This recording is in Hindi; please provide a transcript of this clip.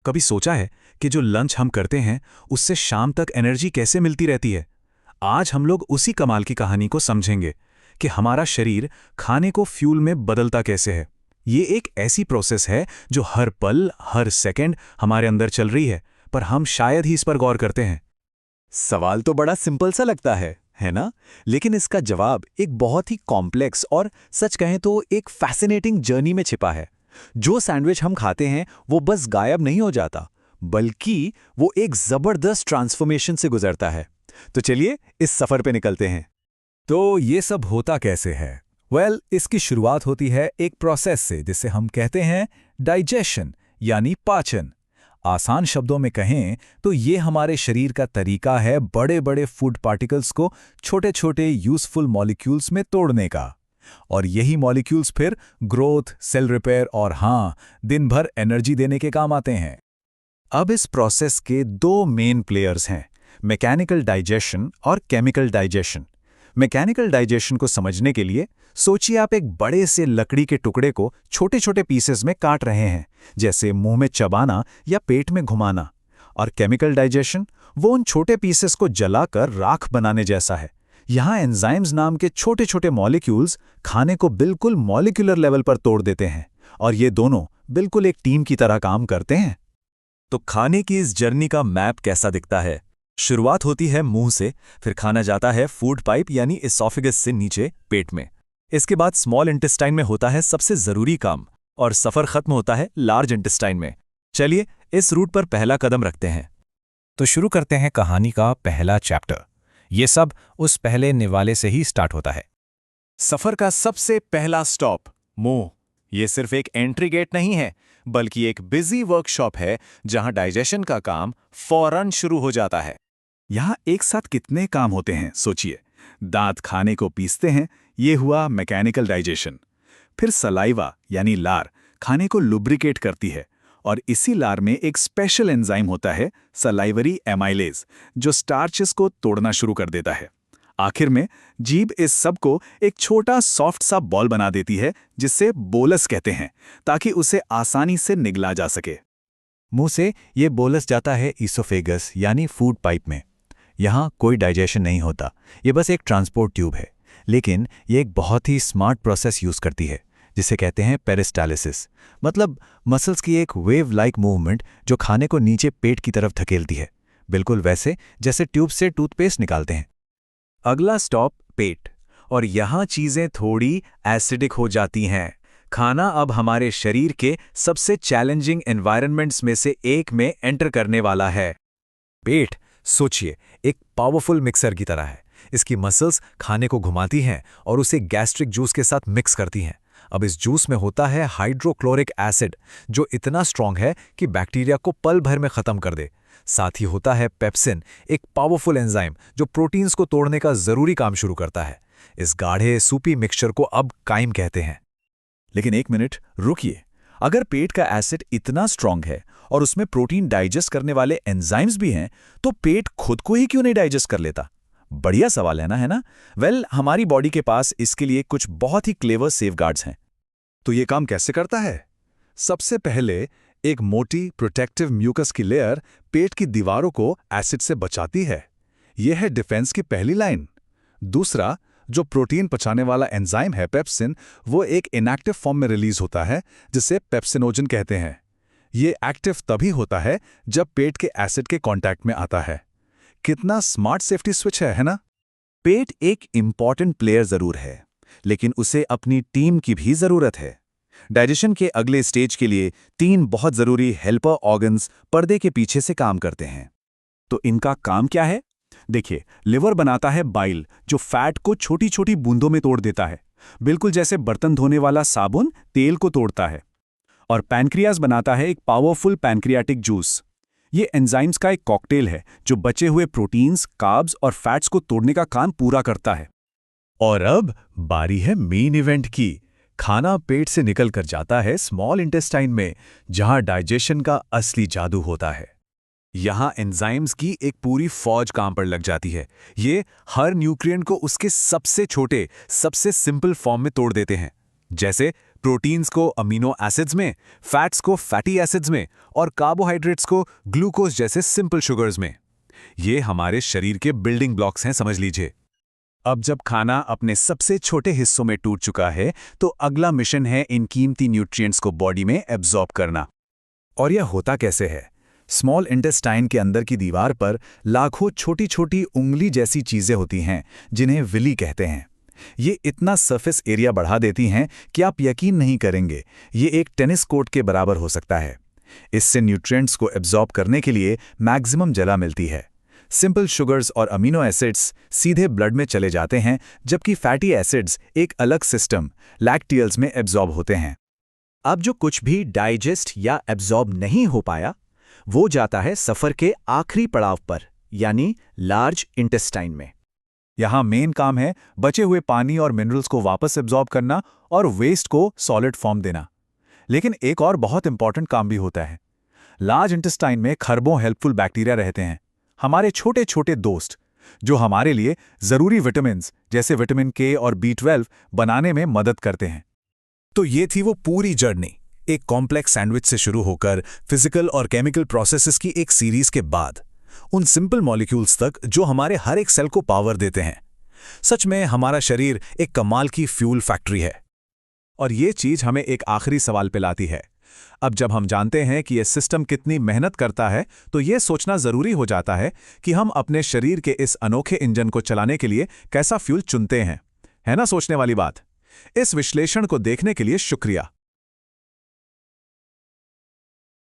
कभी सोचा है कि जो लंच हम करते हैं उससे शाम तक एनर्जी कैसे मिलती रहती है? आज हम लोग उसी कमाल की कहानी को समझेंगे कि हमारा शरीर खाने को फ्यूल में बदलता कैसे है। ये एक ऐसी प्रोसेस है जो हर पल, हर सेकंड हमारे अंदर चल रही है, पर हम शायद ही इस पर गौर करते हैं। सवाल तो बड़ा सिंपल सा लगता है ना? लेकिन इसका जवाब एक बहुत ही कॉम्प्लेक्स और सच कहें तो एक फैसिनेटिंग जर्नी में छिपा है। जो सैंडविच हम खाते हैं वो बस गायब नहीं हो जाता, बल्कि वो एक जबरदस्त ट्रांसफॉर्मेशन से गुजरता है। तो चलिए इस सफर पे निकलते हैं। तो ये सब होता कैसे है? इसकी शुरुआत होती है एक प्रोसेस से जिसे हम कहते हैं डाइजेशन यानी पाचन। आसान शब्दों में कहें तो ये हमारे शरीर का तरीका है बड़े बड़े फूड पार्टिकल्स को छोटे छोटे यूजफुल मॉलिक्यूल्स में तोड़ने का। और यही मॉलिक्यूल्स फिर ग्रोथ, सेल रिपेयर और हाँ, दिन भर एनर्जी देने के काम आते हैं। अब इस प्रोसेस के दो मेन प्लेयर्स हैं, मैकेनिकल डाइजेशन और केमिकल डाइजेशन। मैकेनिकल डाइजेशन को समझने के लिए सोचिए आप एक बड़े से लकड़ी के टुकड़े को छोटे छोटे पीसेस में काट रहे हैं, जैसे मुंह में चबाना या पेट में घुमाना। और केमिकल डाइजेशन वो उन छोटे पीसेस को जलाकर राख बनाने जैसा है। यहाँ एंजाइम्स नाम के छोटे छोटे मॉलिक्यूल्स खाने को बिल्कुल मॉलिक्यूलर लेवल पर तोड़ देते हैं, और ये दोनों बिल्कुल एक टीम की तरह काम करते हैं। तो खाने की इस जर्नी का मैप कैसा दिखता है? शुरुआत होती है मुंह से, फिर खाना जाता है फूड पाइप यानी इसोफेगस से नीचे पेट में। इसके बाद स्मॉल इंटेस्टाइन में होता है सबसे जरूरी काम, और सफर खत्म होता है लार्ज इंटेस्टाइन में। चलिए इस रूट पर पहला कदम रखते हैं। तो शुरू करते हैं कहानी का पहला चैप्टर। ये सब उस पहले निवाले से ही स्टार्ट होता है। सफर का सबसे पहला स्टॉप मुंह। ये सिर्फ एक एंट्री गेट नहीं है, बल्कि एक बिजी वर्कशॉप है जहां डाइजेशन का काम फौरन शुरू हो जाता है। यहाँ एक साथ कितने काम होते हैं सोचिए। दांत खाने को पीसते हैं, ये हुआ मैकेनिकल डाइजेशन। फिर सलाइवा यानी लार खाने को लुब्रिकेट करती है, और इसी लार में एक स्पेशल एंजाइम होता है सलाइवरी एमाइलेज, जो स्टार्चेस को तोड़ना शुरू कर देता है। आखिर में जीभ इस सब को एक छोटा सॉफ्ट सा बॉल बना देती है, जिसे बोलस कहते हैं, ताकि उसे आसानी से निगला जा सके। मुंह से ये बोलस जाता है ईसोफेगस यानी फूड पाइप में। यहाँ कोई डाइजेशन नहीं होता, ये बस एक ट्रांसपोर्ट ट्यूब है। लेकिन ये एक बहुत ही स्मार्ट प्रोसेस यूज करती है, जिसे कहते हैं पेरिस्टालिसिस, मतलब मसल्स की एक वेव लाइक मूवमेंट जो खाने को नीचे पेट की तरफ धकेलती है, बिल्कुल वैसे जैसे ट्यूब से टूथपेस्ट निकालते हैं। अगला स्टॉप पेट, और यहाँ चीजें थोड़ी एसिडिक हो जाती हैं। खाना अब हमारे शरीर के सबसे चैलेंजिंग एनवायरनमेंट्स में से एक में एंटर करने वाला है। पेट सोचिए एक पावरफुल मिक्सर की तरह है। इसकी मसल्स खाने को घुमाती हैं और उसे गैस्ट्रिक जूस के साथ मिक्स करती हैं। अब इस जूस में होता है हाइड्रोक्लोरिक एसिड, जो इतना स्ट्रांग है कि बैक्टीरिया को पल भर में खत्म कर दे। साथ ही होता है पेप्सिन, एक पावरफुल एंजाइम जो प्रोटीन्स को तोड़ने का जरूरी काम शुरू करता है। इस गाढ़े सूपी मिक्सचर को अब काइम कहते हैं। लेकिन एक मिनट रुकिए, अगर पेट का एसिड इतना स्ट्रांग है और उसमें प्रोटीन डाइजेस्ट करने वाले एंजाइम्स भी हैं, तो पेट खुद को ही क्यों नहीं डाइजेस्ट कर लेता? बढ़िया सवाल है ना? हमारी बॉडी के पास इसके लिए कुछ बहुत ही क्लेवर सेफगार्ड्स हैं। तो ये काम कैसे करता है? सबसे पहले एक मोटी प्रोटेक्टिव म्यूकस की लेयर पेट की दीवारों को एसिड से बचाती है। यह है डिफेंस की पहली लाइन। दूसरा, जो प्रोटीन पचाने वाला एंजाइम है पेप्सिन, वो एक इनएक्टिव फॉर्म में रिलीज होता है, जिसे पेप्सिनोजन कहते हैं। ये एक्टिव तभी होता है जब पेट के एसिड के कांटेक्ट में आता है। कितना स्मार्ट सेफ्टी स्विच है ना? पेट एक इंपॉर्टेंट प्लेयर जरूर है, लेकिन उसे अपनी टीम की भी जरूरत है। डाइजेशन के अगले स्टेज के लिए 3 बहुत जरूरी हेल्पर ऑर्गन्स पर्दे के पीछे से काम करते हैं। तो इनका काम क्या है? देखिए, लिवर बनाता है बाइल, जो फैट को छोटी छोटी बूंदों में तोड़ देता है, बिल्कुल जैसे बर्तन धोने वाला साबुन तेल को तोड़ता है। और पैनक्रियाज बनाता है एक पावरफुल पैनक्रियाटिक जूस। ये एंजाइम्स का एक कॉकटेल है जो बचे हुए प्रोटीन्स, कार्ब्स और फैट्स को तोड़ने का काम पूरा करता है। और अब बारी है मेन इवेंट की। खाना पेट से निकल कर जाता है स्मॉल इंटेस्टाइन में, जहां डाइजेशन का असली जादू होता है। यहाँ एंजाइम्स की एक पूरी फौज काम पर लग जाती है। ये हर न्यूट्रिएंट को उसके सबसे छोटे, सबसे सिंपल फॉर्म में तोड़ देते हैं। जैसे प्रोटीन्स को अमीनो एसिड्स में, फैट्स को फैटी एसिड्स में और कार्बोहाइड्रेट्स को ग्लूकोज जैसे सिंपल शुगर्स में। ये हमारे शरीर के बिल्डिंग ब्लॉक्स हैं, समझ लीजिए। अब जब खाना अपने सबसे छोटे हिस्सों में टूट चुका है तो अगला मिशन है इन कीमती न्यूट्रिएंट्स को बॉडी में एब्जॉर्ब करना। और यह होता कैसे है? स्मॉल इंटेस्टाइन के अंदर की दीवार पर लाखों छोटी छोटी उंगली जैसी चीजें होती हैं जिन्हें विली कहते हैं। ये इतना सरफेस एरिया बढ़ा देती हैं कि आप यकीन नहीं करेंगे, ये एक टेनिस कोर्ट के बराबर हो सकता है। इससे न्यूट्रिएंट्स को एब्जॉर्ब करने के लिए मैक्सिमम जगह मिलती है। सिंपल शुगर्स और अमीनो एसिड्स सीधे ब्लड में चले जाते हैं, जबकि फैटी एसिड्स एक अलग सिस्टम लैक्टियल्स में एब्जॉर्ब होते हैं। अब जो कुछ भी डाइजेस्ट या एब्जॉर्ब नहीं हो पाया, वो जाता है सफर के आखिरी पड़ाव पर, यानी लार्ज इंटेस्टाइन में। यहाँ मेन काम है बचे हुए पानी और मिनरल्स को वापस एब्जॉर्ब करना और वेस्ट को सॉलिड फॉर्म देना। लेकिन एक और बहुत इंपॉर्टेंट काम भी होता है। लार्ज इंटेस्टाइन में खरबों हेल्पफुल बैक्टीरिया रहते हैं, हमारे छोटे छोटे दोस्त, जो हमारे लिए जरूरी विटामिन्स जैसे विटामिन के और B12 बनाने में मदद करते हैं। तो ये थी वो पूरी जर्नी, एक कॉम्प्लेक्स सैंडविच से शुरू होकर फिजिकल और केमिकल प्रोसेसेस की एक सीरीज के बाद उन सिंपल मॉलिक्यूल्स तक जो हमारे हर एक सेल को पावर देते हैं। सच में हमारा शरीर एक कमाल की फ्यूल फैक्ट्री है। और ये चीज हमें एक आखिरी सवाल पे लाती है। अब जब हम जानते हैं कि ये सिस्टम कितनी मेहनत करता है, तो ये सोचना जरूरी हो जाता है कि हम अपने शरीर के इस अनोखे इंजन को चलाने के लिए कैसा फ्यूल चुनते हैं। है ना सोचने वाली बात? इस विश्लेषण को देखने के लिए शुक्रिया।